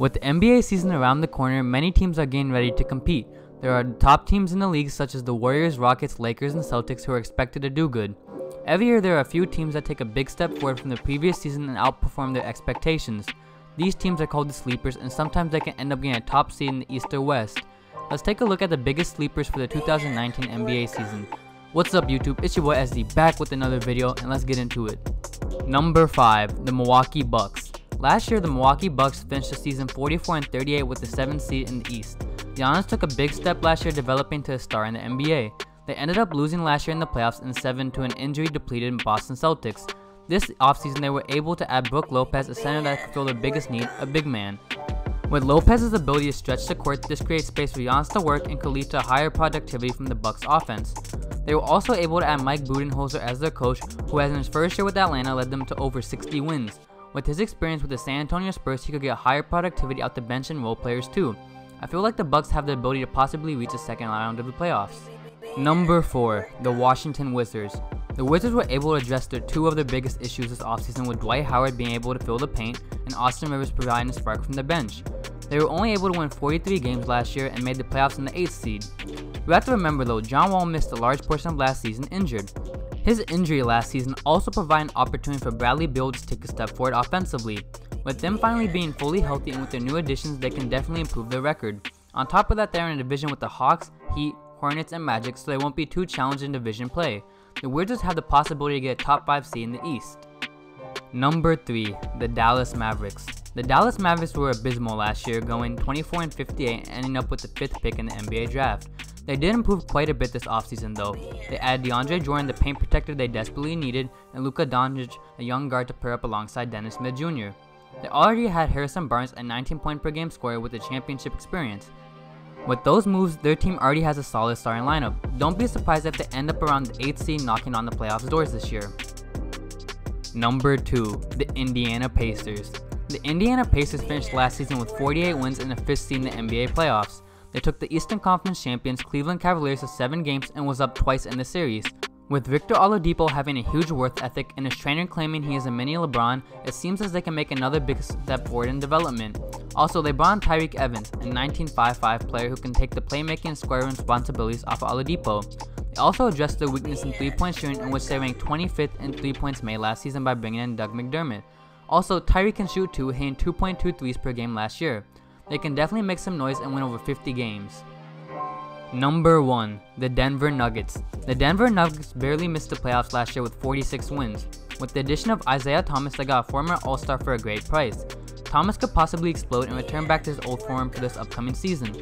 With the NBA season around the corner, many teams are getting ready to compete. There are top teams in the league such as the Warriors, Rockets, Lakers, and Celtics who are expected to do good. Every year there are a few teams that take a big step forward from the previous season and outperform their expectations. These teams are called the sleepers, and sometimes they can end up getting a top seed in the East or West. Let's take a look at the biggest sleepers for the 2019 NBA season. What's up YouTube, it's your boy SD back with another video, and let's get into it. Number 5. The Milwaukee Bucks. Last year, the Milwaukee Bucks finished the season 44-38 with the 7th seed in the East. Giannis took a big step last year, developing to a star in the NBA. They ended up losing last year in the playoffs in 7 to an injury-depleted Boston Celtics. This offseason, they were able to add Brook Lopez, a center that could fill their biggest need, a big man. With Lopez's ability to stretch the court, this creates space for Giannis to work and could lead to higher productivity from the Bucks offense. They were also able to add Mike Budenholzer as their coach, who has in his first year with Atlanta led them to over 60 wins. With his experience with the San Antonio Spurs, he could get higher productivity out the bench and role players too. I feel like the Bucks have the ability to possibly reach the second round of the playoffs. Number 4. The Washington Wizards. The Wizards were able to address two of their biggest issues this offseason, with Dwight Howard being able to fill the paint and Austin Rivers providing a spark from the bench. They were only able to win 43 games last year and made the playoffs in the 8th seed. We have to remember though, John Wall missed a large portion of last season injured. His injury last season also provided an opportunity for Bradley Beal to take a step forward offensively. With them finally being fully healthy and with their new additions, they can definitely improve their record. On top of that, they're in a division with the Hawks, Heat, Hornets, and Magic, so they won't be too challenged in division play. The Wizards have the possibility to get a top 5 seed in the East. Number 3. The Dallas Mavericks. The Dallas Mavericks were abysmal last year, going 24-58 and ending up with the 5th pick in the NBA draft. They did improve quite a bit this offseason though. They added DeAndre Jordan, the paint protector they desperately needed, and Luka Doncic, a young guard to pair up alongside Dennis Smith Jr. They already had Harrison Barnes, a 19-point per game scorer with a championship experience. With those moves, their team already has a solid starting lineup. Don't be surprised if they end up around the 8th seed knocking on the playoffs doors this year. Number 2. The Indiana Pacers. The Indiana Pacers finished last season with 48 wins and the 5th seed in the NBA playoffs. They took the Eastern Conference champions Cleveland Cavaliers to 7 games and was up twice in the series. With Victor Oladipo having a huge work ethic and his trainer claiming he is a mini LeBron, it seems as they can make another big step forward in development. Also, they brought in Tyreke Evans, a 19.55 player who can take the playmaking and scoring responsibilities off of Oladipo. They also addressed their weakness in 3-point shooting, in which they ranked 25th in 3 points made last season by bringing in Doug McDermott. Also, Tyreke can shoot too, hitting 2.2 threes per game last year. They can definitely make some noise and win over 50 games. Number 1. The Denver Nuggets. The Denver Nuggets barely missed the playoffs last year with 46 wins. With the addition of Isaiah Thomas, they got a former All-Star for a great price. Thomas could possibly explode and return back to his old form for this upcoming season.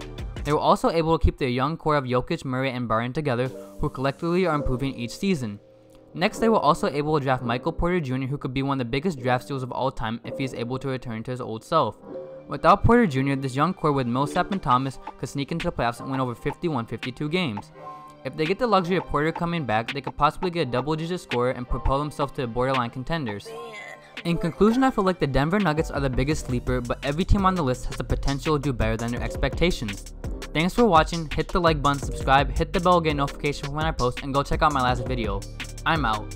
They were also able to keep their young core of Jokic, Murray, and Barton together, who collectively are improving each season. Next, they were also able to draft Michael Porter Jr., who could be one of the biggest draft steals of all time if he is able to return to his old self. Without Porter Jr., this young core with Millsap and Thomas could sneak into the playoffs and win over 51-52 games. If they get the luxury of Porter coming back, they could possibly get a double-digit scorer and propel themselves to borderline contenders. In conclusion, I feel like the Denver Nuggets are the biggest sleeper, but every team on the list has the potential to do better than their expectations. Thanks for watching, hit the like button, subscribe, hit the bell to get notifications when I post, and go check out my last video. I'm out.